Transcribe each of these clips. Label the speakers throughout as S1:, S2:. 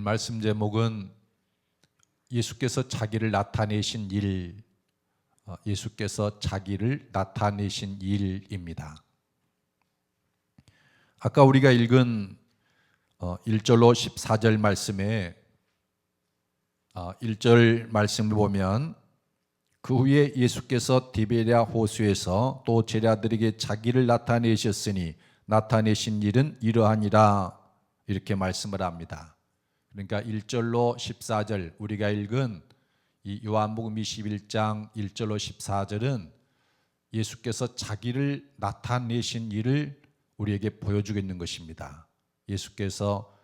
S1: 오늘 말씀 제목은 예수께서 자기를 나타내신 일, 예수께서 자기를 나타내신 일입니다. 아까 우리가 읽은 1절로 14절 말씀에 1절 말씀을 보면 그 후에 예수께서 디베랴 호수에서 또 제자들에게 자기를 나타내셨으니 나타내신 일은 이러하니라 이렇게 말씀을 합니다. 그러니까 1절로 14절 우리가 읽은 이 요한복음 21장 1절로 14절은 예수께서 자기를 나타내신 일을 우리에게 보여주고 있는 것입니다. 예수께서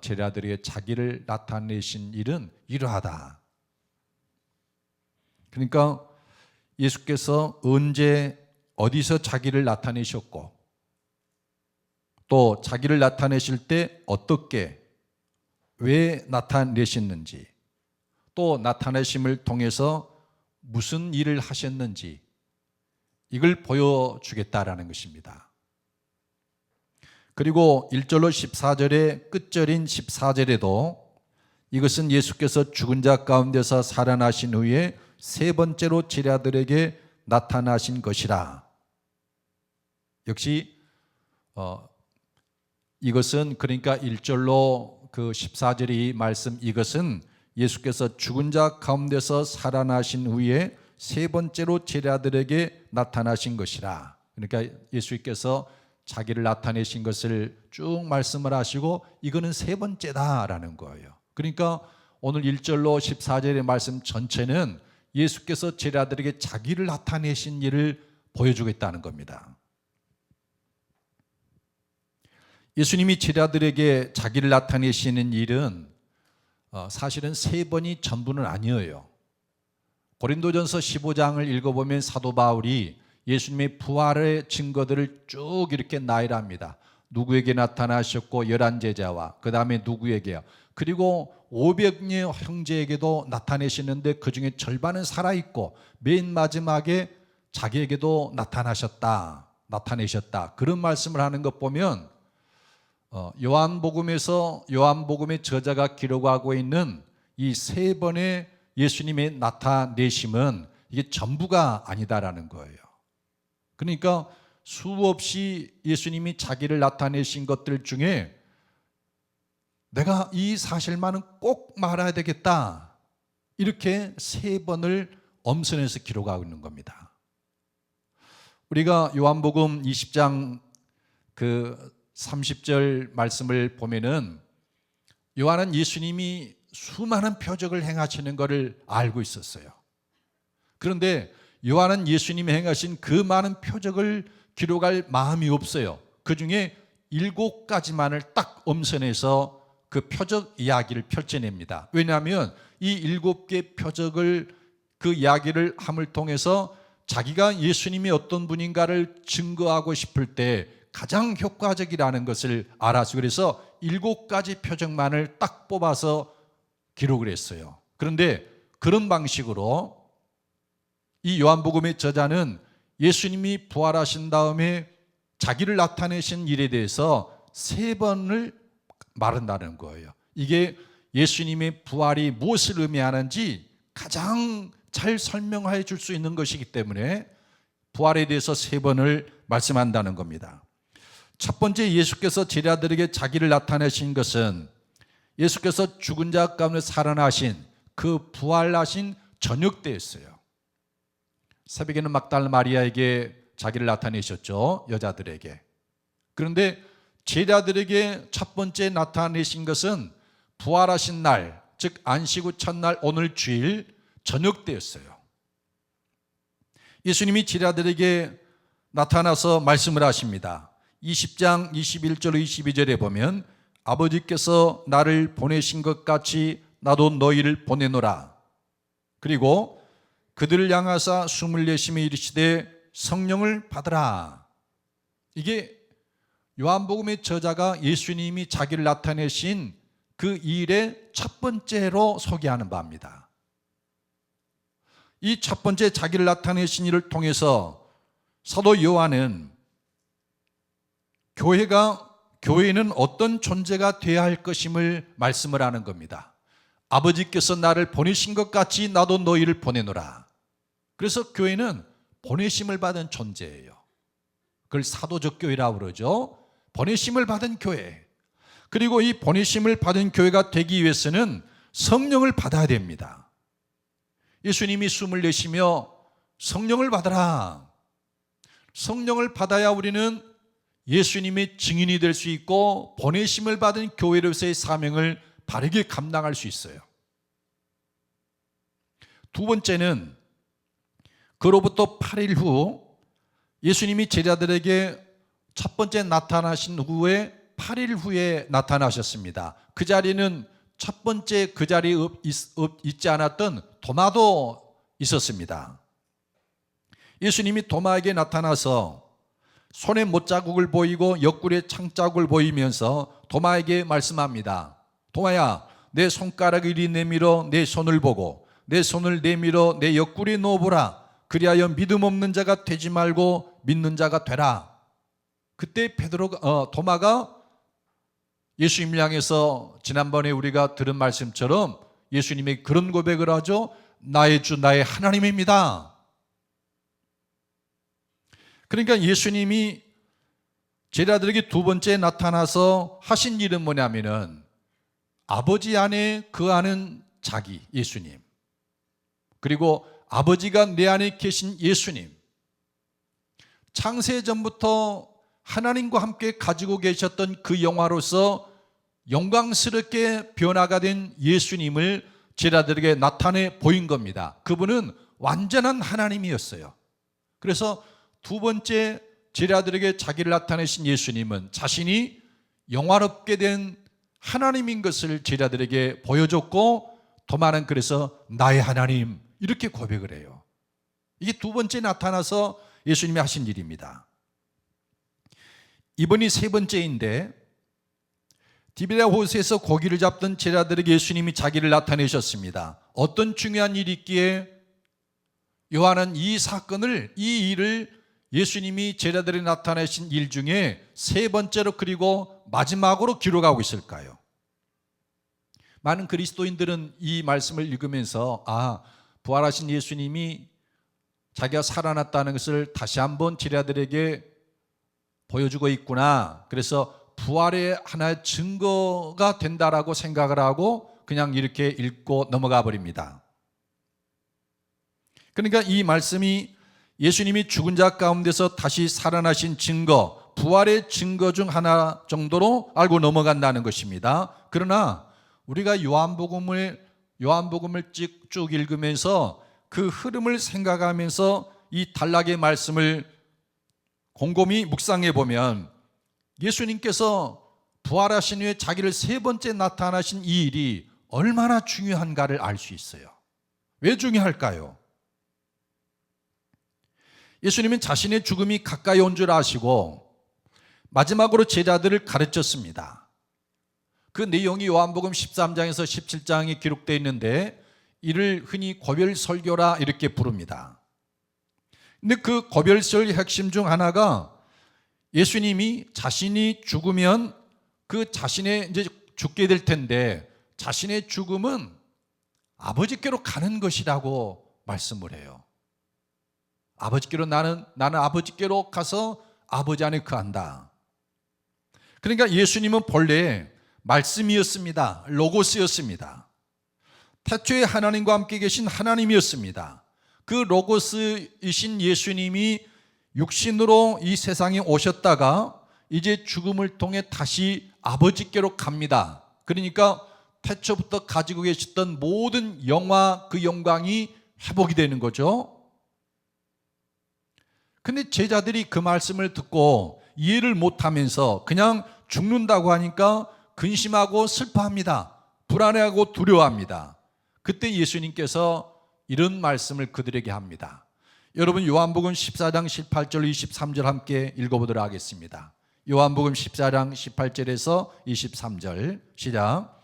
S1: 제자들에게 자기를 나타내신 일은 이러하다. 그러니까 예수께서 언제 어디서 자기를 나타내셨고 또 자기를 나타내실 때 어떻게 왜 나타내셨는지 또 나타내심을 통해서 무슨 일을 하셨는지 이걸 보여주겠다라는 것입니다. 그리고 1절로 14절의 끝절인 14절에도 이것은 예수께서 죽은 자 가운데서 살아나신 후에 세 번째로 제자들에게 나타나신 것이라. 역시 이것은 그러니까 1절로 그 14절의 말씀 이것은 예수께서 죽은 자 가운데서 살아나신 후에 세 번째로 제자들에게 나타나신 것이라. 그러니까 예수께서 자기를 나타내신 것을 쭉 말씀을 하시고 이거는 세 번째다라는 거예요. 그러니까 오늘 1절로 14절의 말씀 전체는 예수께서 제자들에게 자기를 나타내신 일을 보여주겠다는 겁니다. 예수님이 제자들에게 자기를 나타내시는 일은 사실은 세 번이 전부는 아니에요. 고린도전서 15장을 읽어보면 사도 바울이 예수님의 부활의 증거들을 쭉 이렇게 나열합니다. 누구에게 나타나셨고 11제자와 그 다음에 누구에게요. 그리고 500여 형제에게도 나타내시는데 그 중에 절반은 살아있고 맨 마지막에 자기에게도 나타내셨다. 그런 말씀을 하는 것 보면 요한복음에서 요한복음의 저자가 기록하고 있는 이 세 번의 예수님의 나타내심은 이게 전부가 아니다라는 거예요. 그러니까 수없이 예수님이 자기를 나타내신 것들 중에 내가 이 사실만은 꼭 말해야 되겠다 이렇게 세 번을 엄선해서 기록하고 있는 겁니다. 우리가 요한복음 20장 그 30절 말씀을 보면은 요한은 예수님이 수많은 표적을 행하시는 것을 알고 있었어요. 그런데 요한은 예수님이 행하신 그 많은 표적을 기록할 마음이 없어요. 그 중에 7가지만을 딱 엄선해서 그 표적 이야기를 펼쳐냅니다. 왜냐하면 이 7개 표적을 그 이야기를 함을 통해서 자기가 예수님이 어떤 분인가를 증거하고 싶을 때 가장 효과적이라는 것을 알아서 그래서 7가지 표적만을 딱 뽑아서 기록을 했어요. 그런데 그런 방식으로 이 요한복음의 저자는 예수님이 부활하신 다음에 자기를 나타내신 일에 대해서 3번을 말한다는 거예요. 이게 예수님의 부활이 무엇을 의미하는지 가장 잘 설명해 줄 수 있는 것이기 때문에 부활에 대해서 3번을 말씀한다는 겁니다. 첫 번째 예수께서 제자들에게 자기를 나타내신 것은 예수께서 죽은 자 가운데 살아나신 그 부활하신 저녁 때였어요. 새벽에는 막달라 마리아에게 자기를 나타내셨죠. 여자들에게. 그런데 제자들에게 첫 번째 나타내신 것은 부활하신 날, 즉 안식 후 첫날 오늘 주일 저녁 때였어요. 예수님이 제자들에게 나타나서 말씀을 하십니다. 20장 21절 22절에 보면 아버지께서 나를 보내신 것 같이 나도 너희를 보내노라. 그리고 그들을 향하사 숨을 내쉬며 이르시되 성령을 받으라. 이게 요한복음의 저자가 예수님이 자기를 나타내신 그 일의 첫 번째로 소개하는 바입니다. 이 첫 번째 자기를 나타내신 일을 통해서 사도 요한은 교회는 어떤 존재가 되어야 할 것임을 말씀을 하는 겁니다. 아버지께서 나를 보내신 것 같이 나도 너희를 보내노라. 그래서 교회는 보내심을 받은 존재예요. 그걸 사도적 교회라고 그러죠. 보내심을 받은 교회. 그리고 이 보내심을 받은 교회가 되기 위해서는 성령을 받아야 됩니다. 예수님이 숨을 내쉬며 성령을 받아라. 성령을 받아야 우리는 예수님의 증인이 될 수 있고 보내심을 받은 교회로서의 사명을 바르게 감당할 수 있어요. 두 번째는 그로부터 8일 후 예수님이 제자들에게 첫 번째 나타나신 후에 8일 후에 나타나셨습니다. 그 자리는 첫 번째 그 자리에 있지 않았던 도마도 있었습니다. 예수님이 도마에게 나타나서 손에 못자국을 보이고 옆구리에 창자국을 보이면서 도마에게 말씀합니다. 도마야, 내 손가락을 이리 내밀어 내 손을 보고 내 손을 내밀어 내 옆구리에 넣어보라. 그리하여 믿음 없는 자가 되지 말고 믿는 자가 되라. 그때 도마가 예수님을 향해서 지난번에 우리가 들은 말씀처럼 예수님이 그런 고백을 하죠. 나의 주 나의 하나님입니다. 그러니까 예수님이 제자들에게 두 번째 나타나서 하신 일은 뭐냐면은 아버지 안에 거하는 자기 예수님, 그리고 아버지가 내 안에 계신 예수님, 창세전부터 하나님과 함께 가지고 계셨던 그 영화로서 영광스럽게 변화가 된 예수님을 제자들에게 나타내 보인 겁니다. 그분은 완전한 하나님이었어요. 그래서 두 번째 제자들에게 자기를 나타내신 예수님은 자신이 영화롭게 된 하나님인 것을 제자들에게 보여줬고, 도마는 그래서 나의 하나님 이렇게 고백을 해요. 이게 두 번째 나타나서 예수님이 하신 일입니다. 이번이 세 번째인데, 디베랴 호수에서 고기를 잡던 제자들에게 예수님이 자기를 나타내셨습니다. 어떤 중요한 일이 있기에 요한은 이 일을 예수님이 제자들에 나타내신 일 중에 세 번째로 그리고 마지막으로 기록하고 있을까요? 많은 그리스도인들은 이 말씀을 읽으면서 부활하신 예수님이 자기가 살아났다는 것을 다시 한번 제자들에게 보여주고 있구나. 그래서 부활의 하나의 증거가 된다라고 생각을 하고 그냥 이렇게 읽고 넘어가 버립니다. 그러니까 이 말씀이 예수님이 죽은 자 가운데서 다시 살아나신 증거, 부활의 증거 중 하나 정도로 알고 넘어간다는 것입니다. 그러나 우리가 요한복음을 쭉 읽으면서 그 흐름을 생각하면서 이 단락의 말씀을 곰곰이 묵상해 보면 예수님께서 부활하신 후에 자기를 세 번째 나타나신 이 일이 얼마나 중요한가를 알 수 있어요. 왜 중요할까요? 예수님은 자신의 죽음이 가까이 온 줄 아시고 마지막으로 제자들을 가르쳤습니다. 그 내용이 요한복음 13장에서 17장에 기록되어 있는데 이를 흔히 고별설교라 이렇게 부릅니다. 근데 그 고별설의 핵심 중 하나가 예수님이 자신이 죽으면 그 자신의 이제 죽게 될 텐데 자신의 죽음은 아버지께로 가는 것이라고 말씀을 해요. 아버지께로 나는 아버지께로 가서 아버지 안에 거한다. 그러니까 예수님은 본래 말씀이었습니다. 로고스였습니다. 태초에 하나님과 함께 계신 하나님이었습니다. 그 로고스이신 예수님이 육신으로 이 세상에 오셨다가 이제 죽음을 통해 다시 아버지께로 갑니다. 그러니까 태초부터 가지고 계셨던 모든 영화, 그 영광이 회복이 되는 거죠. 근데 제자들이 그 말씀을 듣고 이해를 못하면서 그냥 죽는다고 하니까 근심하고 슬퍼합니다. 불안해하고 두려워합니다. 그때 예수님께서 이런 말씀을 그들에게 합니다. 여러분 요한복음 14장 18절 23절 함께 읽어보도록 하겠습니다. 요한복음 14장 18절에서 23절 시작.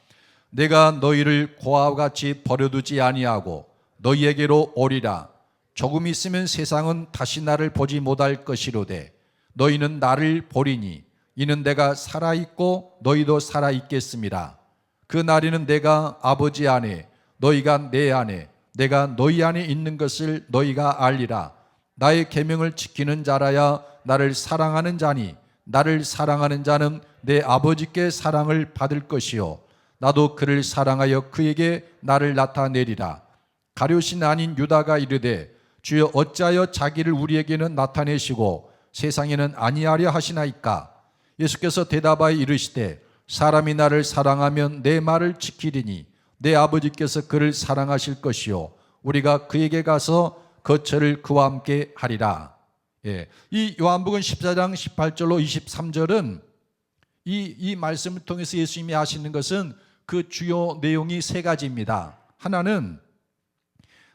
S1: 내가 너희를 고아와 같이 버려두지 아니하고 너희에게로 오리라. 조금 있으면 세상은 다시 나를 보지 못할 것이로되 너희는 나를 보리니 이는 내가 살아있고 너희도 살아있겠습니다. 그 날에는 내가 아버지 안에 너희가 내 안에 내가 너희 안에 있는 것을 너희가 알리라. 나의 계명을 지키는 자라야 나를 사랑하는 자니 나를 사랑하는 자는 내 아버지께 사랑을 받을 것이요 나도 그를 사랑하여 그에게 나를 나타내리라. 가룟이 아닌 유다가 이르되 주여 어찌하여 자기를 우리에게는 나타내시고 세상에는 아니하려 하시나이까. 예수께서 대답하여 이르시되 사람이 나를 사랑하면 내 말을 지키리니 내 아버지께서 그를 사랑하실 것이요 우리가 그에게 가서 거처를 그와 함께 하리라. 이 요한복음 14장 18절로 23절은 이 말씀을 통해서 예수님이 하시는 것은 그 주요 내용이 세 가지입니다. 하나는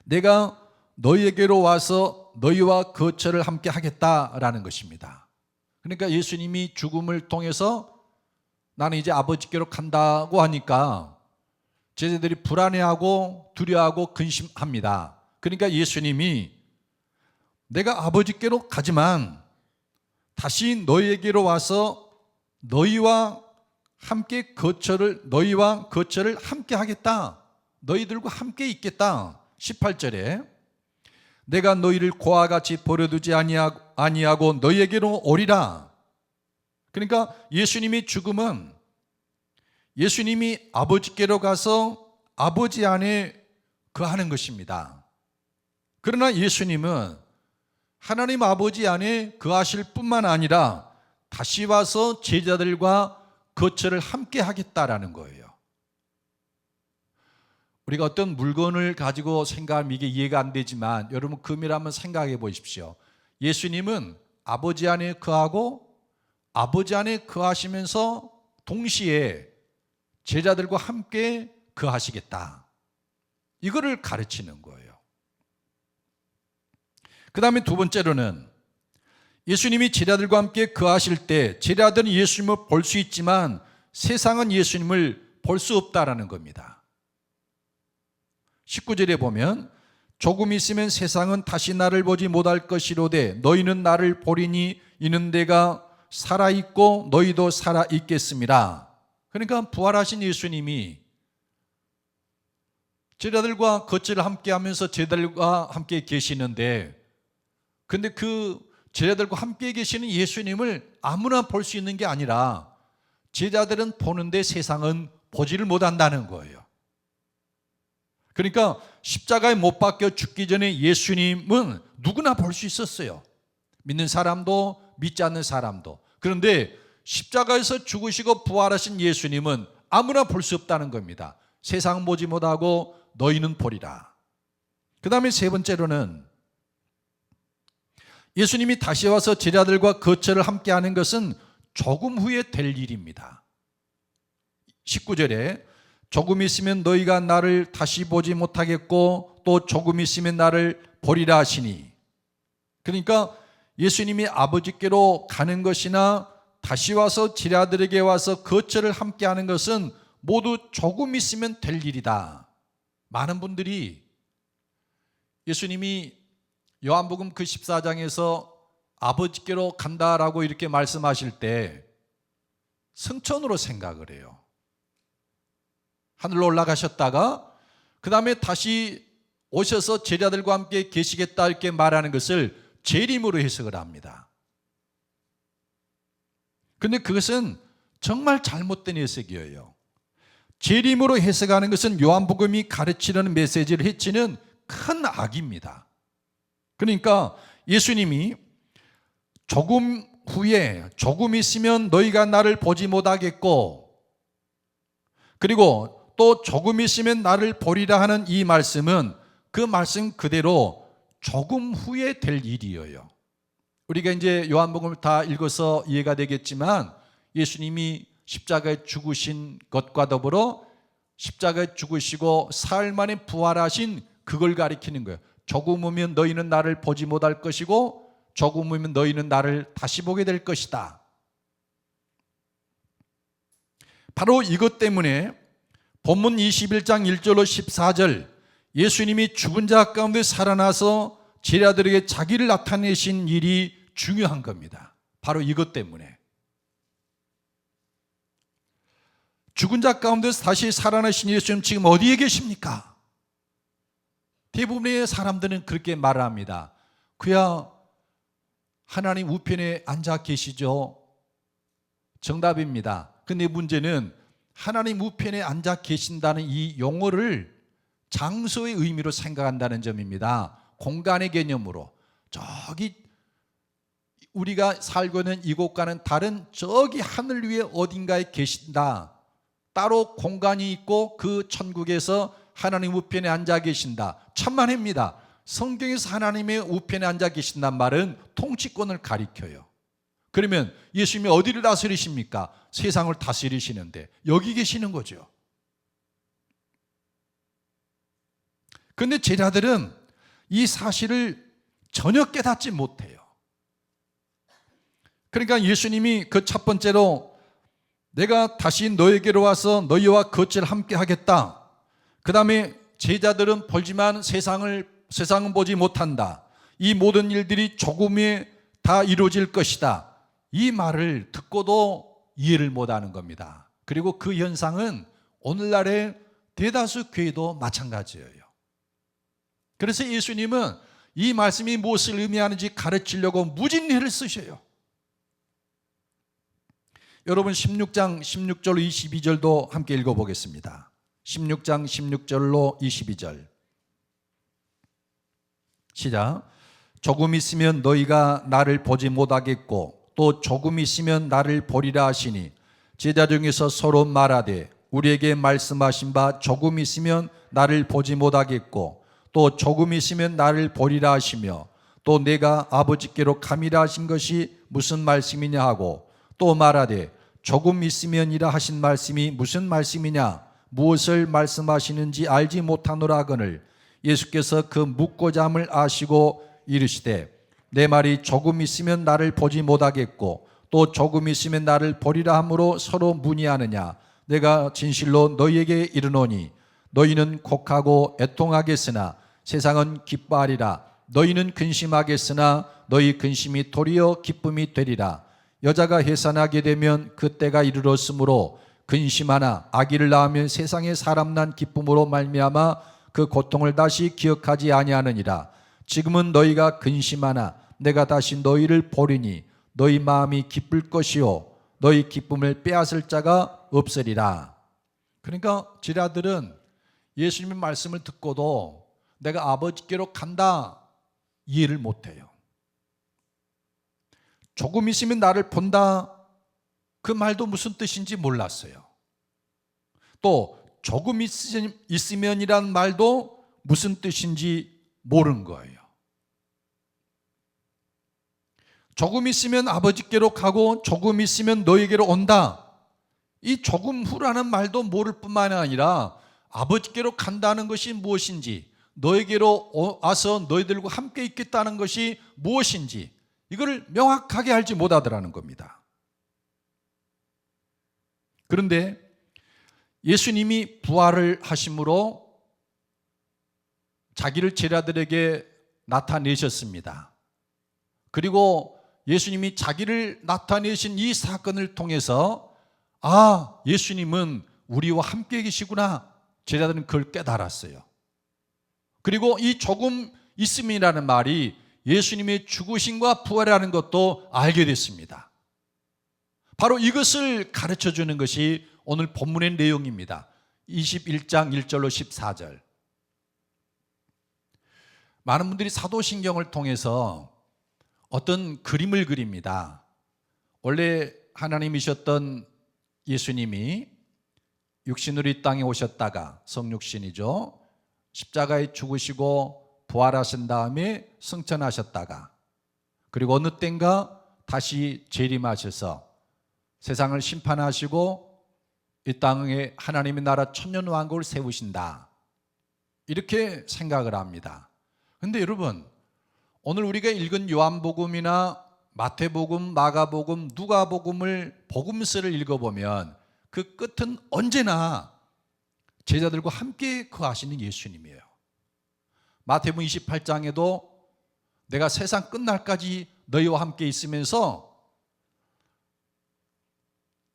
S1: 내가 너희에게로 와서 너희와 거처를 함께 하겠다라는 것입니다. 그러니까 예수님이 죽음을 통해서 나는 이제 아버지께로 간다고 하니까 제자들이 불안해하고 두려워하고 근심합니다. 그러니까 예수님이 내가 아버지께로 가지만 다시 너희에게로 와서 너희와 거처를 함께 하겠다. 너희들과 함께 있겠다. 18절에 내가 너희를 고와 같이 버려두지 아니하고 너희에게로 오리라. 그러니까 예수님의 죽음은 예수님이 아버지께로 가서 아버지 안에 거하는 것입니다. 그러나 예수님은 하나님 아버지 안에 거하실 뿐만 아니라 다시 와서 제자들과 거처를 함께 하겠다라는 거예요. 우리가 어떤 물건을 가지고 생각하면 이게 이해가 안 되지만 여러분 그 의미를 한번 생각해 보십시오. 예수님은 아버지 안에 거하고 아버지 안에 거하시면서 동시에 제자들과 함께 거하시겠다. 이거를 가르치는 거예요. 그 다음에 두 번째로는 예수님이 제자들과 함께 거하실 때 제자들은 예수님을 볼 수 있지만 세상은 예수님을 볼 수 없다라는 겁니다. 19절에 보면 조금 있으면 세상은 다시 나를 보지 못할 것이로되 너희는 나를 보리니 이는 내가 살아있고 너희도 살아있겠습니다. 그러니까 부활하신 예수님이 제자들과 거처를 함께 하면서 제자들과 함께 계시는데 근데 그 제자들과 함께 계시는 예수님을 아무나 볼 수 있는 게 아니라 제자들은 보는데 세상은 보지를 못한다는 거예요. 그러니까 십자가에 못 박혀 죽기 전에 예수님은 누구나 볼 수 있었어요. 믿는 사람도 믿지 않는 사람도. 그런데 십자가에서 죽으시고 부활하신 예수님은 아무나 볼 수 없다는 겁니다. 세상은 보지 못하고 너희는 보리라. 그 다음에 세 번째로는 예수님이 다시 와서 제자들과 거처를 함께 하는 것은 조금 후에 될 일입니다. 19절에 조금 있으면 너희가 나를 다시 보지 못하겠고 또 조금 있으면 나를 보리라 하시니. 그러니까 예수님이 아버지께로 가는 것이나 다시 와서 제자들에게 와서 거처를 함께 하는 것은 모두 조금 있으면 될 일이다. 많은 분들이 예수님이 요한복음 그 14장에서 아버지께로 간다라고 이렇게 말씀하실 때 승천으로 생각을 해요. 하늘로 올라가셨다가 그 다음에 다시 오셔서 제자들과 함께 계시겠다 이렇게 말하는 것을 재림으로 해석을 합니다. 그런데 그것은 정말 잘못된 해석이에요. 재림으로 해석하는 것은 요한복음이 가르치려는 메시지를 해치는 큰 악입니다. 그러니까 예수님이 조금 후에 조금 있으면 너희가 나를 보지 못하겠고 그리고 또 조금 있으면 나를 보리라 하는 이 말씀은 그 말씀 그대로 조금 후에 될 일이에요. 우리가 이제 요한복음을 다 읽어서 이해가 되겠지만 예수님이 십자가에 죽으신 것과 더불어 십자가에 죽으시고 사흘 만에 부활하신 그걸 가리키는 거예요. 조금 후면 너희는 나를 보지 못할 것이고 조금 후면 너희는 나를 다시 보게 될 것이다. 바로 이것 때문에 본문 21장 1절로 14절 예수님이 죽은 자 가운데 살아나서 제자들에게 자기를 나타내신 일이 중요한 겁니다. 바로 이것 때문에. 죽은 자 가운데서 다시 살아나신 예수님 지금 어디에 계십니까? 대부분의 사람들은 그렇게 말을 합니다. 그야 하나님 우편에 앉아 계시죠. 정답입니다. 근데 문제는 하나님 우편에 앉아 계신다는 이 용어를 장소의 의미로 생각한다는 점입니다. 공간의 개념으로. 저기 우리가 살고 있는 이곳과는 다른 저기 하늘 위에 어딘가에 계신다. 따로 공간이 있고 그 천국에서 하나님 우편에 앉아 계신다. 천만입니다. 성경에서 하나님의 우편에 앉아 계신단 말은 통치권을 가리켜요. 그러면 예수님이 어디를 다스리십니까? 세상을 다스리시는데 여기 계시는 거죠. 그런데 제자들은 이 사실을 전혀 깨닫지 못해요. 그러니까 예수님이 그 첫 번째로 내가 다시 너에게로 와서 너희와 겉을 함께 하겠다. 그 다음에 제자들은 벌지만 세상은 보지 못한다. 이 모든 일들이 조금에 다 이루어질 것이다. 이 말을 듣고도 이해를 못하는 겁니다. 그리고 그 현상은 오늘날의 대다수 교회도 마찬가지예요. 그래서 예수님은 이 말씀이 무엇을 의미하는지 가르치려고 무진리를 쓰셔요. 여러분 16장 16절로 22절도 함께 읽어보겠습니다. 16장 16절로 22절 시작. 조금 있으면 너희가 나를 보지 못하겠고 또 조금 있으면 나를 보리라 하시니 제자 중에서 서로 말하되 우리에게 말씀하신 바 조금 있으면 나를 보지 못하겠고 또 조금 있으면 나를 보리라 하시며 또 내가 아버지께로 가미라 하신 것이 무슨 말씀이냐 하고 또 말하되 조금 있으면이라 하신 말씀이 무슨 말씀이냐 무엇을 말씀하시는지 알지 못하노라 하거늘 예수께서 그 묻고자 함을 아시고 이르시되 내 말이 조금 있으면 나를 보지 못하겠고 또 조금 있으면 나를 보리라 함으로 서로 문의하느냐 내가 진실로 너희에게 이르노니 너희는 곡하고 애통하겠으나 세상은 기뻐하리라 너희는 근심하겠으나 너희 근심이 도리어 기쁨이 되리라 여자가 해산하게 되면 그때가 이르렀으므로 근심하나 아기를 낳으면 세상에 사람 난 기쁨으로 말미암아 그 고통을 다시 기억하지 아니하느니라 지금은 너희가 근심하나 내가 다시 너희를 보리니 너희 마음이 기쁠 것이요 너희 기쁨을 빼앗을 자가 없으리라. 그러니까 제자들은 예수님의 말씀을 듣고도 내가 아버지께로 간다 이해를 못해요. 조금 있으면 나를 본다 그 말도 무슨 뜻인지 몰랐어요. 또 조금 있으면이란 말도 무슨 뜻인지 모르는 거예요. 조금 있으면 아버지께로 가고 조금 있으면 너에게로 온다. 이 조금 후라는 말도 모를 뿐만 아니라 아버지께로 간다는 것이 무엇인지 너에게로 와서 너희들과 함께 있겠다는 것이 무엇인지 이걸 명확하게 알지 못하더라는 겁니다. 그런데 예수님이 부활을 하심으로 자기를 제자들에게 나타내셨습니다. 그리고 예수님이 자기를 나타내신 이 사건을 통해서 아, 예수님은 우리와 함께 계시구나. 제자들은 그걸 깨달았어요. 그리고 이 조금 있음이라는 말이 예수님의 죽으심과 부활이라는 것도 알게 됐습니다. 바로 이것을 가르쳐 주는 것이 오늘 본문의 내용입니다. 21장 1절로 14절. 많은 분들이 사도신경을 통해서 어떤 그림을 그립니다. 원래 하나님이셨던 예수님이 육신으로 이 땅에 오셨다가 성육신이죠. 십자가에 죽으시고 부활하신 다음에 승천하셨다가 그리고 어느 땐가 다시 재림하셔서 세상을 심판하시고 이 땅에 하나님의 나라 천년왕국을 세우신다. 이렇게 생각을 합니다. 그런데 여러분 오늘 우리가 읽은 요한복음이나 마태복음, 마가복음, 누가복음을 복음서를 읽어보면 그 끝은 언제나 제자들과 함께 거하시는 예수님이에요. 마태복음 28장에도 내가 세상 끝날까지 너희와 함께 있으면서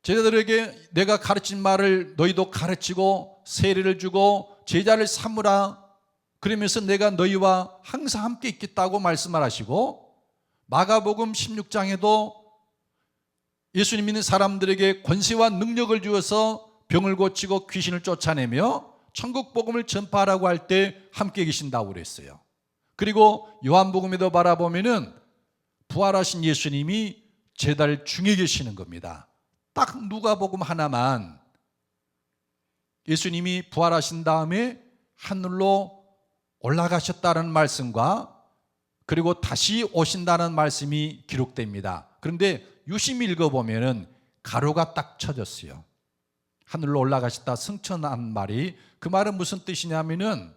S1: 제자들에게 내가 가르친 말을 너희도 가르치고 세례를 주고 제자를 삼으라. 그러면서 내가 너희와 항상 함께 있겠다고 말씀을 하시고, 마가복음 16장에도 예수님 믿는 사람들에게 권세와 능력을 주어서 병을 고치고 귀신을 쫓아내며 천국 복음을 전파하라고 할 때 함께 계신다고 그랬어요. 그리고 요한복음에도 바라보면은 부활하신 예수님이 제달 중에 계시는 겁니다. 딱 누가복음 하나만 예수님이 부활하신 다음에 하늘로 올라가셨다는 말씀과 그리고 다시 오신다는 말씀이 기록됩니다. 그런데 유심히 읽어보면은 가로가 딱 쳐졌어요. 하늘로 올라가셨다 승천한 말이, 그 말은 무슨 뜻이냐면은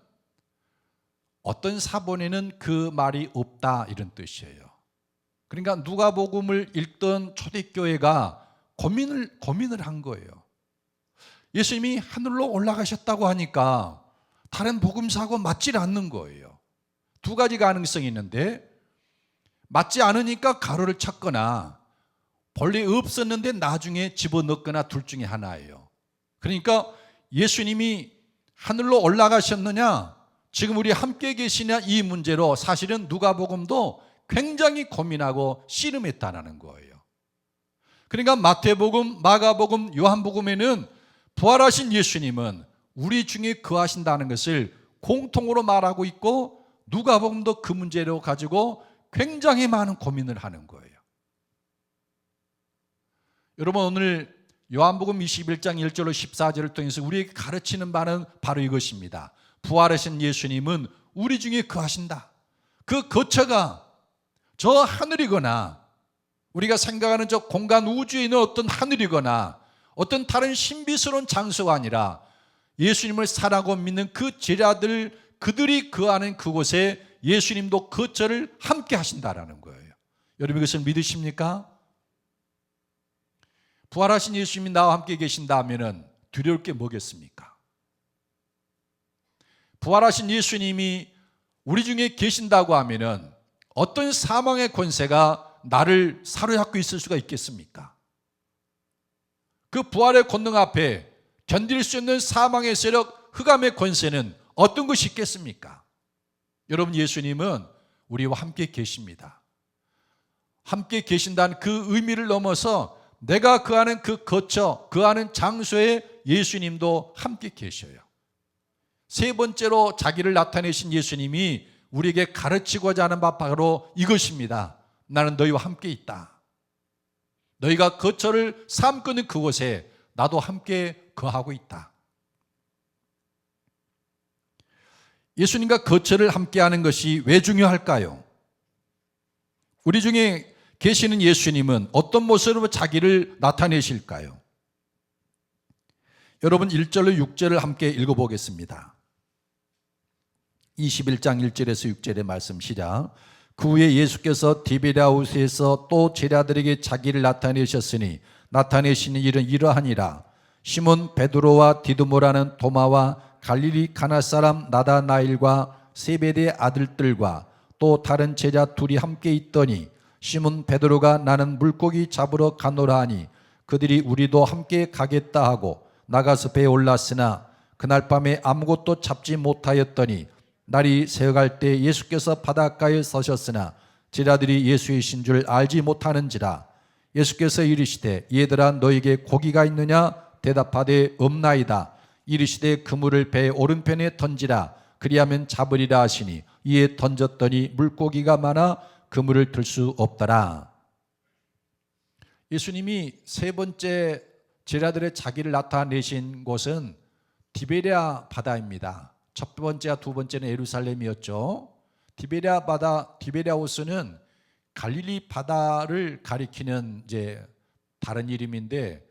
S1: 어떤 사본에는 그 말이 없다 이런 뜻이에요. 그러니까 누가복음을 읽던 초대교회가 고민을 한 거예요. 예수님이 하늘로 올라가셨다고 하니까 다른 복음사하고 맞질 않는 거예요. 두 가지 가능성이 있는데, 맞지 않으니까 가로를 쳤거나 본래 없었는데 나중에 집어넣거나 둘 중에 하나예요. 그러니까 예수님이 하늘로 올라가셨느냐, 지금 우리 함께 계시냐, 이 문제로 사실은 누가복음도 굉장히 고민하고 씨름했다는 거예요. 그러니까 마태복음, 마가복음, 요한복음에는 부활하신 예수님은 우리 중에 거하신다는 것을 공통으로 말하고 있고, 누가복음도 그 문제로 가지고 굉장히 많은 고민을 하는 거예요. 여러분, 오늘 요한복음 21장 1절로 14절을 통해서 우리에게 가르치는 바는 바로 이것입니다. 부활하신 예수님은 우리 중에 거하신다. 그 거처가 저 하늘이거나 우리가 생각하는 저 공간 우주에 있는 어떤 하늘이거나 어떤 다른 신비스러운 장소가 아니라 예수님을 사랑하고 믿는 그 제자들, 그들이 거하는 그곳에 예수님도 거처를 함께 하신다라는 거예요. 여러분, 이것을 믿으십니까? 부활하신 예수님이 나와 함께 계신다면 두려울 게 뭐겠습니까? 부활하신 예수님이 우리 중에 계신다고 하면 어떤 사망의 권세가 나를 사로잡고 있을 수가 있겠습니까? 그 부활의 권능 앞에 견딜 수 있는 사망의 세력, 흑암의 권세는 어떤 것이 있겠습니까? 여러분, 예수님은 우리와 함께 계십니다. 함께 계신다는 그 의미를 넘어서 내가 거하는 그 거처, 거하는 장소에 예수님도 함께 계셔요. 세 번째로 자기를 나타내신 예수님이 우리에게 가르치고자 하는 바 바로 이것입니다. 나는 너희와 함께 있다. 너희가 거처를 삼고 있는 그곳에 나도 함께 거하고 있다. 예수님과 거처를 함께하는 것이 왜 중요할까요? 우리 중에 계시는 예수님은 어떤 모습으로 자기를 나타내실까요? 여러분, 1절로 6절을 함께 읽어보겠습니다. 21장 1절에서 6절의 말씀 시작. 그 후에 예수께서 디베랴 호수에서 또 제자들에게 자기를 나타내셨으니 나타내시는 일은 이러하니라. 시몬 베드로와 디두모라는 도마와 갈릴리 가나 사람 나다나일과 세베대의 아들들과 또 다른 제자 둘이 함께 있더니 시몬 베드로가 나는 물고기 잡으러 가노라 하니 그들이 우리도 함께 가겠다 하고 나가서 배에 올랐으나 그날 밤에 아무것도 잡지 못하였더니 날이 새어갈 때 예수께서 바닷가에 서셨으나 제자들이 예수이신 줄 알지 못하는지라. 예수께서 이르시되 얘들아 너에게 고기가 있느냐? 대답하되 없나이다. 이르시되 그물을 배 오른편에 던지라. 그리하면 잡으리라 하시니 이에 던졌더니 물고기가 많아 그물을 들 수 없더라. 예수님이 세 번째 제자들의 자기를 나타내신 곳은 디베랴 바다입니다. 첫 번째와 두 번째는 예루살렘이었죠. 디베랴 바다, 디베랴 호수는 갈릴리 바다를 가리키는 이제 다른 이름인데,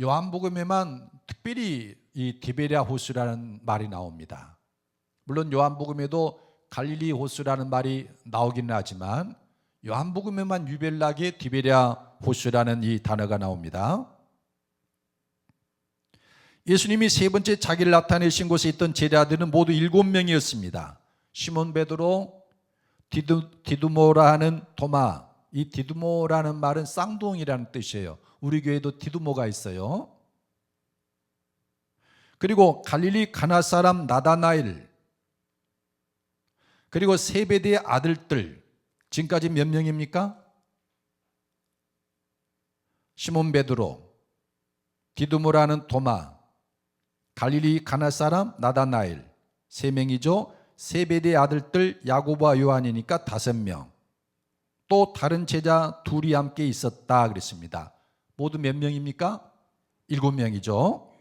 S1: 요한복음에만 특별히 이 디베랴 호수라는 말이 나옵니다. 물론 요한복음에도 갈릴리 호수라는 말이 나오기는 하지만 요한복음에만 유별나게 디베랴 호수라는 이 단어가 나옵니다. 예수님이 세 번째 자기를 나타내신 곳에 있던 제자들은 모두 7명이었습니다. 시몬 베드로, 디두모라 하는 도마, 이 디두모라는 말은 쌍둥이라는 뜻이에요. 우리 교회도 디두모가 있어요. 그리고 갈릴리 가나 사람 나다나엘, 그리고 세베대의 아들들, 지금까지 몇 명입니까? 시몬 베드로, 디두모라는 도마, 갈릴리 가나 사람 나다나엘, 3명이죠. 세베대의 아들들 야고보와 요한이니까 5명. 또 다른 제자 2이 함께 있었다 그랬습니다. 모두 몇 명입니까? 7명이죠.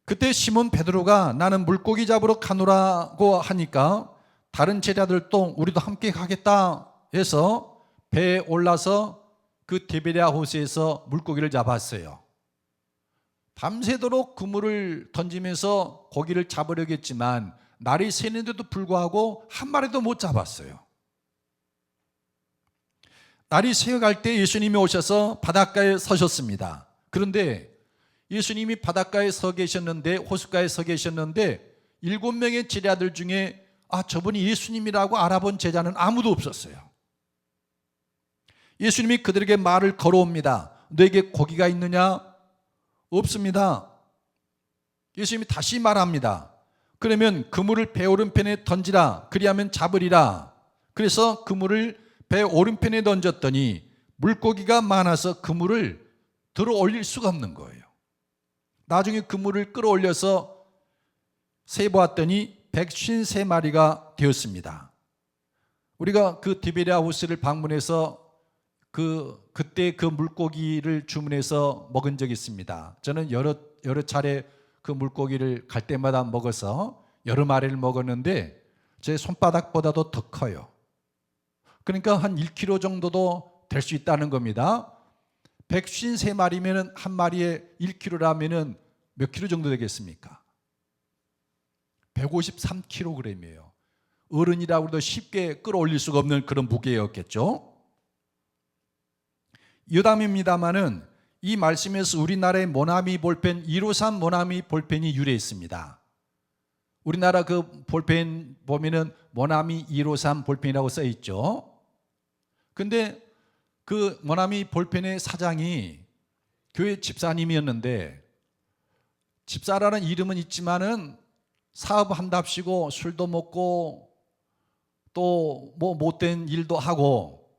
S1: 그때 시몬 베드로가 나는 물고기 잡으러 가노라고 하니까 다른 제자들도 우리도 함께 가겠다 해서 배에 올라서 그 디베랴 호수에서 물고기를 잡았어요. 밤새도록 그물을 던지면서 고기를 잡으려고 했지만 날이 새는데도 불구하고 한 마리도 못 잡았어요. 날이 새어갈 때 예수님이 오셔서 바닷가에 서셨습니다. 그런데 예수님이 바닷가에 서 계셨는데, 호숫가에 서 계셨는데 7명의 제자들 중에 저분이 예수님이라고 알아본 제자는 아무도 없었어요. 예수님이 그들에게 말을 걸어옵니다. 너에게 고기가 있느냐? 없습니다. 예수님이 다시 말합니다. 그러면 그물을 배 오른편에 던지라. 그리하면 잡으리라. 그래서 그물을 배 오른편에 던졌더니 물고기가 많아서 그물을 들어 올릴 수가 없는 거예요. 나중에 그물을 끌어올려서 세보았더니 153마리가 되었습니다. 우리가 그 디베랴 호수를 방문해서 그때 그 물고기를 주문해서 먹은 적이 있습니다. 저는 여러 차례 그 물고기를 갈 때마다 먹어서 여러 마리를 먹었는데 제 손바닥보다도 더 커요. 그러니까 한 1kg 정도도 될 수 있다는 겁니다. 153마리면 한 마리에 1kg라면 몇 킬로 정도 되겠습니까? 153kg이에요. 어른이라고 해도 쉽게 끌어올릴 수가 없는 그런 무게였겠죠. 여담입니다마는 이 말씀에서 우리나라의 모나미 볼펜 153 모나미 볼펜이 유래했습니다. 우리나라 그 볼펜 보면은 모나미 153 볼펜이라고 써 있죠. 근데 그 모나미 볼펜의 사장이 교회 집사님이었는데, 집사라는 이름은 있지만은 사업한답시고 술도 먹고 또 뭐 못된 일도 하고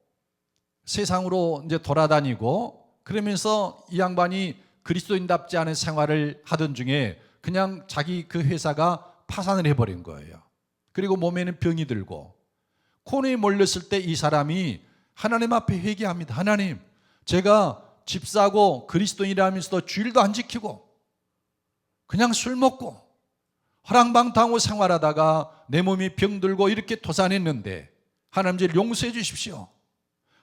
S1: 세상으로 이제 돌아다니고 그러면서 이 양반이 그리스도인답지 않은 생활을 하던 중에 그냥 자기 그 회사가 파산을 해버린 거예요. 그리고 몸에는 병이 들고 코너에 몰렸을 때 이 사람이 하나님 앞에 회개합니다. 하나님, 제가 집사고 그리스도인이라면서도 주일도 안 지키고 그냥 술 먹고 허랑방탕하고 생활하다가 내 몸이 병들고 이렇게 도산했는데 하나님 저를 용서해 주십시오.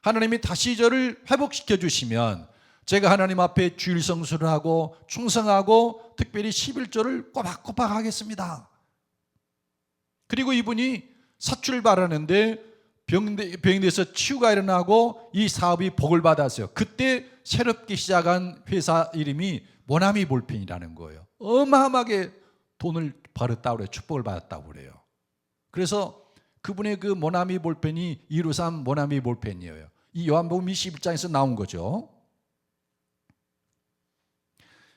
S1: 하나님이 다시 저를 회복시켜 주시면 제가 하나님 앞에 주일 성수를 하고 충성하고 특별히 11조를 꼬박꼬박 하겠습니다. 그리고 이분이 사출을 바라는데 병돼서 치유가 일어나고 이 사업이 복을 받았어요. 그때 새롭게 시작한 회사 이름이 모나미 볼펜이라는 거예요. 어마어마하게 돈을 벌었다고 그래요. 축복을 받았다고 그래요. 그래서 그분의 그 모나미 볼펜이 153 모나미 볼펜이에요. 이 요한복음 21장에서 나온 거죠.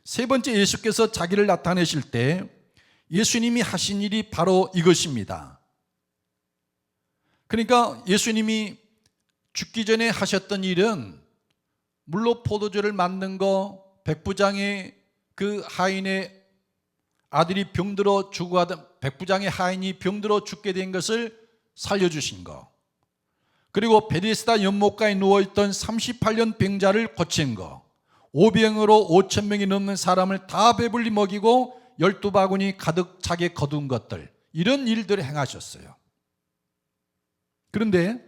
S1: 세 번째, 예수께서 자기를 나타내실 때 예수님이 하신 일이 바로 이것입니다. 그러니까 예수님이 죽기 전에 하셨던 일은 물로 포도주를 만든 거, 백부장의 그 하인의 아들이 병들어 죽어가던 백부장의 하인이 병들어 죽게 된 것을 살려주신 거, 그리고 베데스다 연못가에 누워있던 38년 병자를 고친 거, 오병으로 5,000명이 넘는 사람을 다 배불리 먹이고 12바구니 가득 차게 거둔 것들, 이런 일들을 행하셨어요. 그런데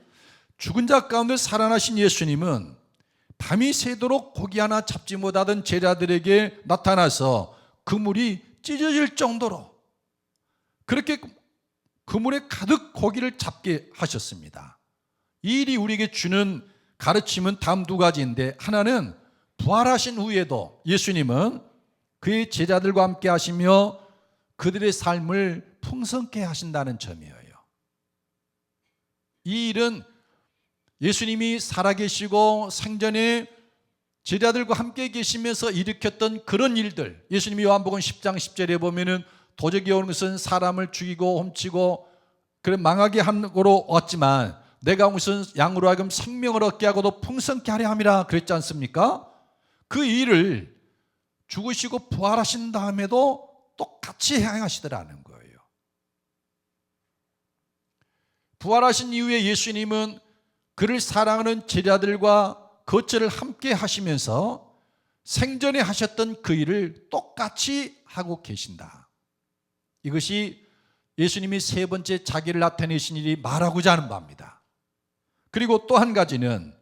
S1: 죽은 자 가운데 살아나신 예수님은 밤이 새도록 고기 하나 잡지 못하던 제자들에게 나타나서 그물이 찢어질 정도로 그렇게 그물에 가득 고기를 잡게 하셨습니다. 이 일이 우리에게 주는 가르침은 다음 2가지인데, 하나는 부활하신 후에도 예수님은 그의 제자들과 함께 하시며 그들의 삶을 풍성케 하신다는 점이에요. 이 일은 예수님이 살아계시고 생전에 제자들과 함께 계시면서 일으켰던 그런 일들, 예수님이 요한복음 10장 10절에 보면은 도적이 오는 것은 사람을 죽이고 훔치고 그런 망하게 함으로 왔지만 내가 온 것은 양으로 하여금 생명을 얻게 하고도 풍성케 하려 함이라 그랬지 않습니까? 그 일을 죽으시고 부활하신 다음에도 똑같이 행하시더라는 거예요. 부활하신 이후에 예수님은 그를 사랑하는 제자들과 거처를 함께 하시면서 생전에 하셨던 그 일을 똑같이 하고 계신다. 이것이 예수님이 세 번째 자기를 나타내신 일이 말하고자 하는 바입니다. 그리고 또 한 가지는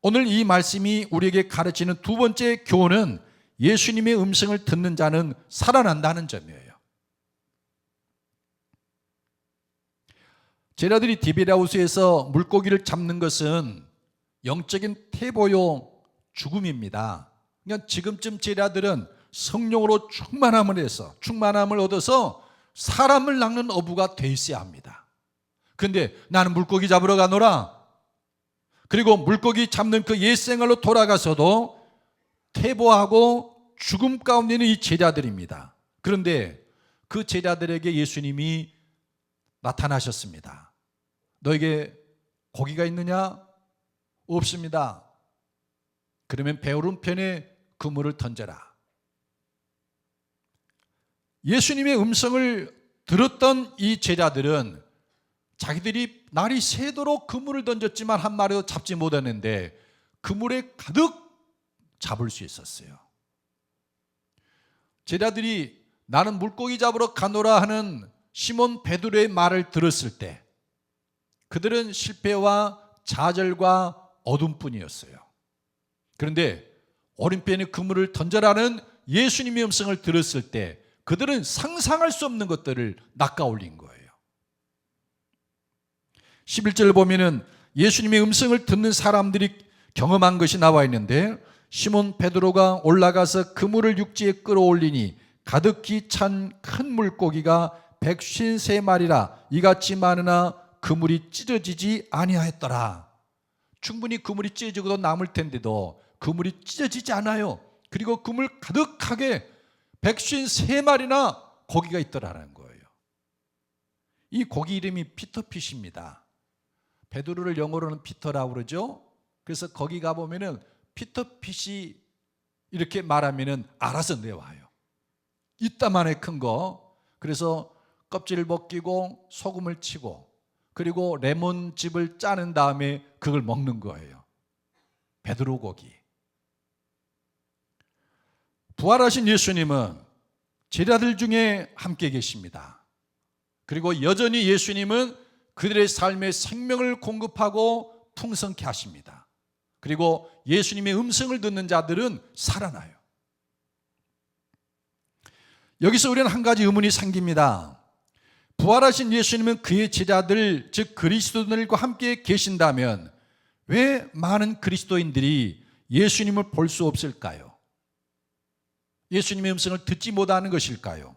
S1: 오늘 이 말씀이 우리에게 가르치는 두 번째 교훈은 예수님의 음성을 듣는 자는 살아난다는 점이에요. 제자들이 디베랴호수에서 물고기를 잡는 것은 영적인 태보요 죽음입니다. 그러니까 지금쯤 제자들은 성령으로 충만함을 얻어서 사람을 낚는 어부가 돼 있어야 합니다. 그런데 나는 물고기 잡으러 가노라. 그리고 물고기 잡는 그 옛생활로 돌아가서도 태보하고 죽음 가운데 있는 이 제자들입니다. 그런데 그 제자들에게 예수님이 나타나셨습니다. 너에게 고기가 있느냐? 없습니다. 그러면 배 오른편에 그물을 던져라. 예수님의 음성을 들었던 이 제자들은 자기들이 날이 새도록 그물을 던졌지만 한 마리도 잡지 못했는데 그물에 가득 잡을 수 있었어요. 제자들이 나는 물고기 잡으러 가노라 하는 시몬 베드로의 말을 들었을 때 그들은 실패와 좌절과 어둠뿐이었어요. 그런데 오른편에 그물을 던져라는 예수님의 음성을 들었을 때 그들은 상상할 수 없는 것들을 낚아올린 거예요. 11절을 보면은 예수님의 음성을 듣는 사람들이 경험한 것이 나와 있는데 시몬 베드로가 올라가서 그물을 육지에 끌어올리니 가득히 찬 큰 물고기가 153마리라 이같이 많으나 그물이 찢어지지 아니하였더라. 충분히 그물이 찢어지고도 남을 텐데도 그물이 찢어지지 않아요. 그리고 그물 가득하게 153마리나 고기가 있더라는 거예요. 이 고기 이름이 피터핏입니다. 베드로를 영어로는 피터라고 그러죠. 그래서 거기 가보면은 피터핏이 이렇게 말하면은 알아서 내와요. 이따만해 큰 거. 그래서 껍질을 벗기고 소금을 치고 그리고 레몬즙을 짜는 다음에 그걸 먹는 거예요. 베드로 고기. 부활하신 예수님은 제자들 중에 함께 계십니다. 그리고 여전히 예수님은 그들의 삶에 생명을 공급하고 풍성케 하십니다. 그리고 예수님의 음성을 듣는 자들은 살아나요. 여기서 우리는 한 가지 의문이 생깁니다. 부활하신 예수님은 그의 제자들, 즉 그리스도인들과 함께 계신다면 왜 많은 그리스도인들이 예수님을 볼 수 없을까요? 예수님의 음성을 듣지 못하는 것일까요?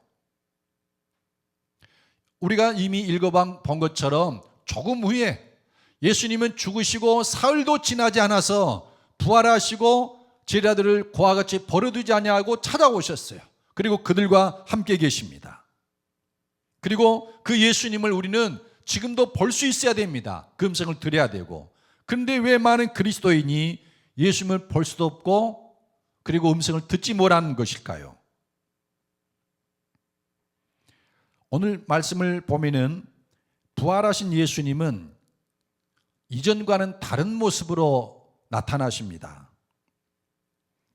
S1: 우리가 이미 읽어본 것처럼 조금 후에 예수님은 죽으시고 사흘도 지나지 않아서 부활하시고 제자들을 그와 같이 버려두지 아니하고 찾아오셨어요. 그리고 그들과 함께 계십니다. 그리고 그 예수님을 우리는 지금도 볼 수 있어야 됩니다. 그 음성을 들어야 되고. 그런데 왜 많은 그리스도인이 예수님을 볼 수도 없고 그리고 음성을 듣지 못하는 것일까요? 오늘 말씀을 보면은 부활하신 예수님은 이전과는 다른 모습으로 나타나십니다.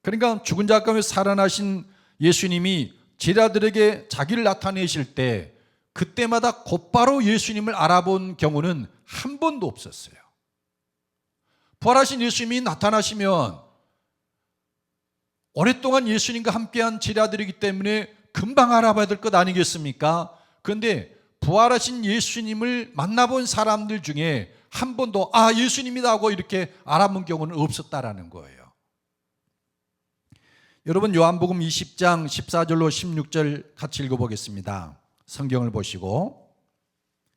S1: 그러니까 죽은 자 가운데 살아나신 예수님이 제자들에게 자기를 나타내실 때 그때마다 곧바로 예수님을 알아본 경우는 한 번도 없었어요. 부활하신 예수님이 나타나시면 오랫동안 예수님과 함께한 제자들이기 때문에 금방 알아봐야 될 것 아니겠습니까? 그런데 부활하신 예수님을 만나본 사람들 중에 한 번도 예수님이다 하고 이렇게 알아본 경우는 없었다라는 거예요. 여러분 요한복음 20장 14절로 16절 같이 읽어보겠습니다. 성경을 보시고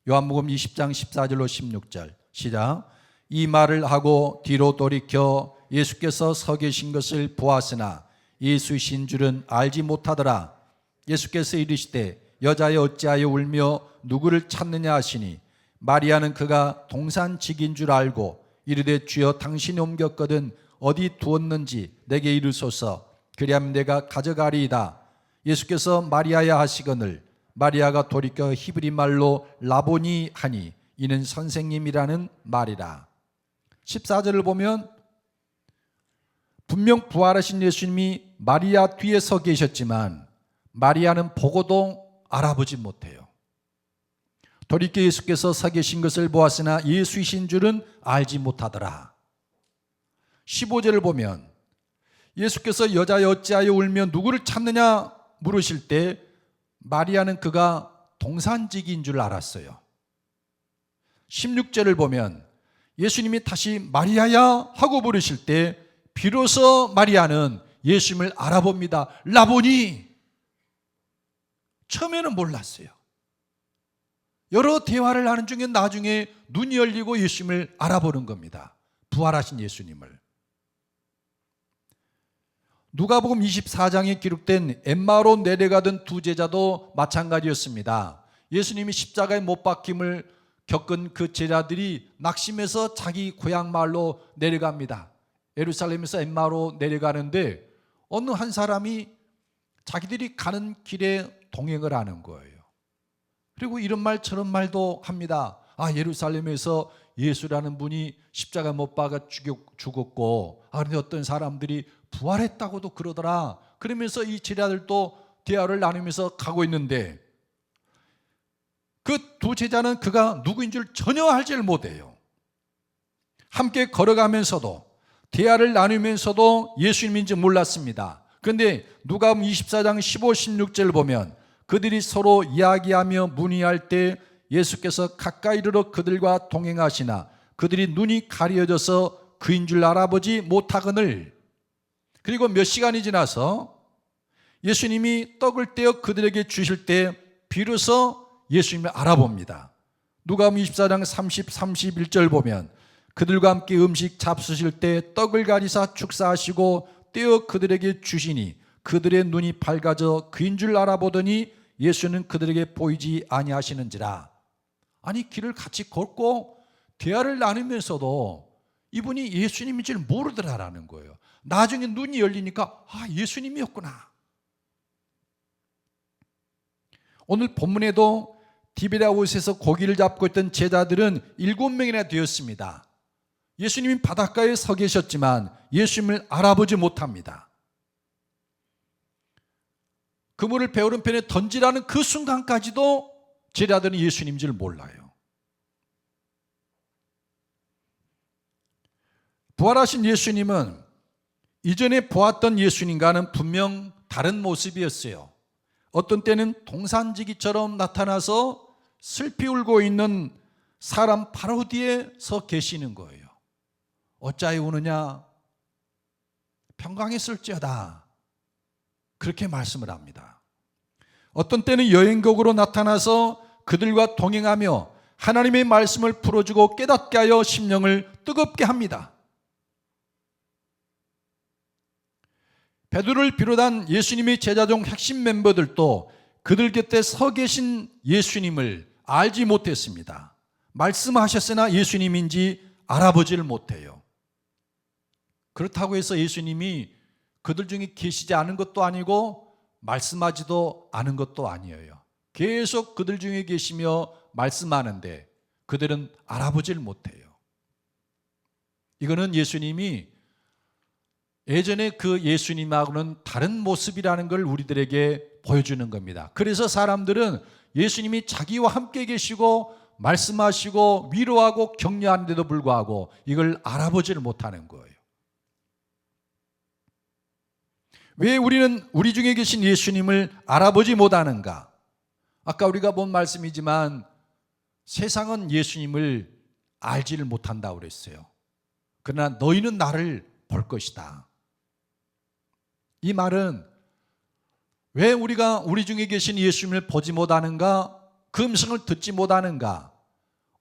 S1: 요한복음 20장 14절로 16절 시작. 이 말을 하고 뒤로 돌이켜 예수께서 서 계신 것을 보았으나 예수이신 줄은 알지 못하더라. 예수께서 이르시되 여자여 어찌하여 울며 누구를 찾느냐 하시니 마리아는 그가 동산직인 줄 알고 이르되 주여 당신이 옮겼거든 어디 두었는지 내게 이르소서 그리하면 내가 가져가리이다. 예수께서 마리아야 하시거늘 마리아가 돌이켜 히브리 말로 라보니 하니 이는 선생님이라는 말이라. 14절을 보면 분명 부활하신 예수님이 마리아 뒤에 서 계셨지만 마리아는 보고도 알아보지 못해요. 돌이켜 예수께서 서 계신 것을 보았으나 예수이신 줄은 알지 못하더라. 15절을 보면 예수께서 여자여 어찌하여 울며 누구를 찾느냐 물으실 때 마리아는 그가 동산직인 줄 알았어요. 16절을 보면 예수님이 다시 마리아야 하고 부르실 때 비로소 마리아는 예수님을 알아봅니다. 라보니. 처음에는 몰랐어요. 여러 대화를 하는 중에 나중에 눈이 열리고 예수님을 알아보는 겁니다. 부활하신 예수님을. 누가복음 24장에 기록된 엠마오로 내려가던 두 제자도 마찬가지였습니다. 예수님이 십자가에 못 박힘을 겪은 그 제자들이 낙심해서 자기 고향 마을로 내려갑니다. 예루살렘에서 엠마오로 내려가는데 어느 한 사람이 자기들이 가는 길에 동행을 하는 거예요. 그리고 이런 말 저런 말도 합니다. 예루살렘에서 예수라는 분이 십자가 못 박아 죽었고 그런데 어떤 사람들이 부활했다고도 그러더라. 그러면서 이 제자들도 대화를 나누면서 가고 있는데 그 두 제자는 그가 누구인 줄 전혀 알지를 못해요. 함께 걸어가면서도 대화를 나누면서도 예수님인지 몰랐습니다. 그런데 누가복음 24장 15, 16절 보면 그들이 서로 이야기하며 문의할 때 예수께서 가까이 이르러 그들과 동행하시나 그들이 눈이 가려져서 그인 줄 알아보지 못하거늘. 그리고 몇 시간이 지나서 예수님이 떡을 떼어 그들에게 주실 때 비로소 예수님을 알아봅니다. 누가복음 24장 30, 31절 보면 그들과 함께 음식 잡수실 때 떡을 가리사 축사하시고 떼어 그들에게 주시니 그들의 눈이 밝아져 그인 줄 알아보더니 예수는 그들에게 보이지 아니하시는지라. 아니 길을 같이 걷고 대화를 나누면서도 이분이 예수님인 줄 모르더라라는 거예요. 나중에 눈이 열리니까 예수님이었구나. 오늘 본문에도 디베랴옷에서 고기를 잡고 있던 제자들은 7명이나 되었습니다. 예수님이 바닷가에 서 계셨지만 예수님을 알아보지 못합니다. 그물을 배오른편에 던지라는 그 순간까지도 제자들은 예수님인 줄 몰라요. 부활하신 예수님은 이전에 보았던 예수님과는 분명 다른 모습이었어요. 어떤 때는 동산지기처럼 나타나서 슬피 울고 있는 사람 바로 뒤에 서 계시는 거예요. 어찌하여 우느냐? 평강했을지어다. 그렇게 말씀을 합니다. 어떤 때는 여행곡으로 나타나서 그들과 동행하며 하나님의 말씀을 풀어주고 깨닫게 하여 심령을 뜨겁게 합니다. 베드로를 비롯한 예수님의 제자 중 핵심 멤버들도 그들 곁에 서 계신 예수님을 알지 못했습니다. 말씀하셨으나 예수님인지 알아보지를 못해요. 그렇다고 해서 예수님이 그들 중에 계시지 않은 것도 아니고 말씀하지도 않은 것도 아니에요. 계속 그들 중에 계시며 말씀하는데 그들은 알아보지를 못해요. 이거는 예수님이 예전에 그 예수님하고는 다른 모습이라는 걸 우리들에게 보여주는 겁니다. 그래서 사람들은 예수님이 자기와 함께 계시고 말씀하시고 위로하고 격려하는데도 불구하고 이걸 알아보지를 못하는 거예요. 왜 우리는 우리 중에 계신 예수님을 알아보지 못하는가? 아까 우리가 본 말씀이지만 세상은 예수님을 알지를 못한다고 그랬어요. 그러나 너희는 나를 볼 것이다. 이 말은 왜 우리가 우리 중에 계신 예수님을 보지 못하는가? 그 음성을 듣지 못하는가?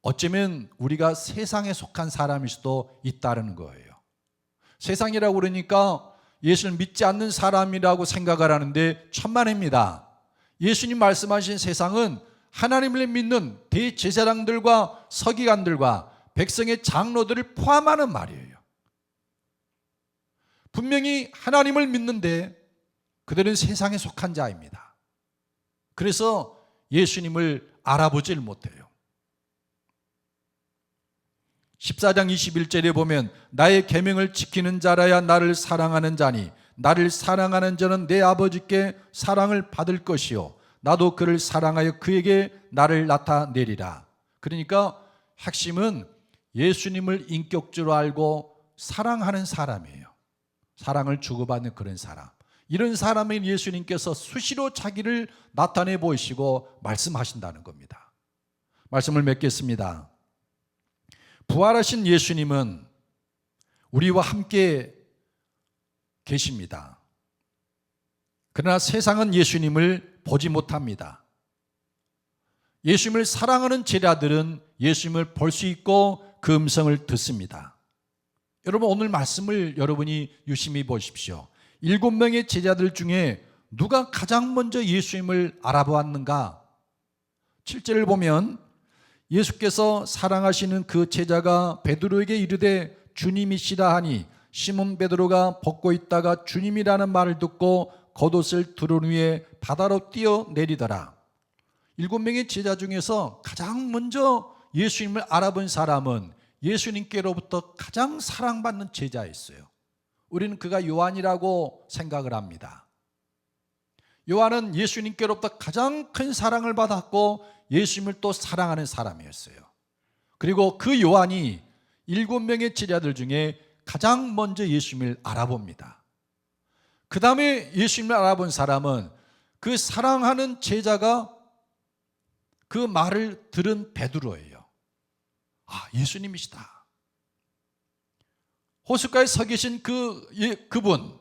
S1: 어쩌면 우리가 세상에 속한 사람일 수도 있다는 거예요. 세상이라고 그러니까 예수를 믿지 않는 사람이라고 생각을 하는데 천만입니다. 예수님 말씀하신 세상은 하나님을 믿는 대제사장들과 서기관들과 백성의 장로들을 포함하는 말이에요. 분명히 하나님을 믿는데 그들은 세상에 속한 자입니다. 그래서 예수님을 알아보질 못해요. 14장 21절에 보면 나의 계명을 지키는 자라야 나를 사랑하는 자니 나를 사랑하는 자는 내 아버지께 사랑을 받을 것이요 나도 그를 사랑하여 그에게 나를 나타내리라. 그러니까 핵심은 예수님을 인격적으로 알고 사랑하는 사람이에요. 사랑을 주고받는 그런 사람. 이런 사람인 예수님께서 수시로 자기를 나타내 보이시고 말씀하신다는 겁니다. 말씀을 맺겠습니다. 부활하신 예수님은 우리와 함께 계십니다. 그러나 세상은 예수님을 보지 못합니다. 예수님을 사랑하는 제자들은 예수님을 볼 수 있고 그 음성을 듣습니다. 여러분, 오늘 말씀을 여러분이 유심히 보십시오. 7명의 제자들 중에 누가 가장 먼저 예수님을 알아보았는가? 7절을 보면 예수께서 사랑하시는 그 제자가 베드로에게 이르되 주님이시라 하니 시몬 베드로가 벗고 있다가 주님이라는 말을 듣고 겉옷을 두른 후에 바다로 뛰어내리더라. 7명의 제자 중에서 가장 먼저 예수님을 알아본 사람은 예수님께로부터 가장 사랑받는 제자였어요. 우리는 그가 요한이라고 생각을 합니다. 요한은 예수님께로부터 가장 큰 사랑을 받았고 예수님을 또 사랑하는 사람이었어요. 그리고 그 요한이 7명의 제자들 중에 가장 먼저 예수님을 알아봅니다. 그 다음에 예수님을 알아본 사람은 그 사랑하는 제자가 그 말을 들은 베드로예요. 아, 예수님이시다. 호숫가에 서 계신 그분,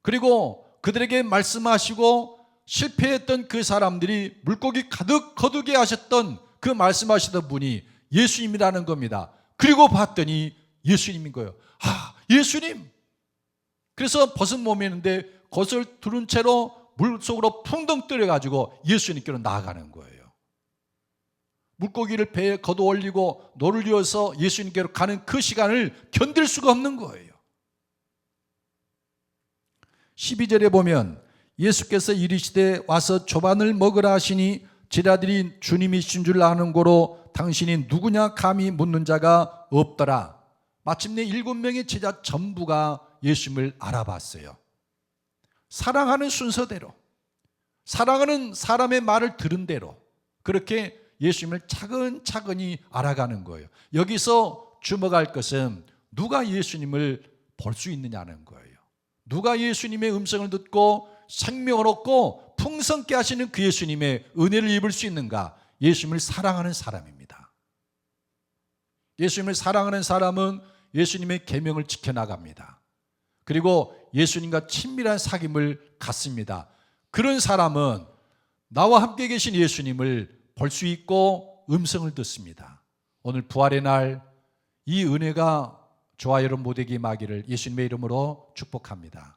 S1: 그리고 그들에게 말씀하시고 실패했던 그 사람들이 물고기 가득 거두게 하셨던 그 말씀하시던 분이 예수님이라는 겁니다. 그리고 봤더니 예수님인 거예요. 아, 예수님! 그래서 벗은 몸이 있는데 겉을 두른 채로 물속으로 풍덩 떨어가지고 예수님께로 나아가는 거예요. 물고기를 배에 걷어 올리고 노를 이어서 예수님께로 가는 그 시간을 견딜 수가 없는 거예요. 12절에 보면 예수께서 이르시되 와서 조반을 먹으라 하시니 제자들이 주님이신 줄 아는 고로 당신이 누구냐 감히 묻는 자가 없더라. 마침내 7명의 제자 전부가 예수님을 알아봤어요. 사랑하는 순서대로, 사랑하는 사람의 말을 들은 대로 그렇게 예수님을 차근차근히 알아가는 거예요. 여기서 주목할 것은 누가 예수님을 볼 수 있느냐는 거예요. 누가 예수님의 음성을 듣고 생명을 얻고 풍성케 하시는 그 예수님의 은혜를 입을 수 있는가? 예수님을 사랑하는 사람입니다. 예수님을 사랑하는 사람은 예수님의 계명을 지켜나갑니다. 그리고 예수님과 친밀한 사귐을 갖습니다. 그런 사람은 나와 함께 계신 예수님을 볼 수 있고 음성을 듣습니다. 오늘 부활의 날 이 은혜가 저와 여러분 모두에게 임하기를 예수님의 이름으로 축복합니다.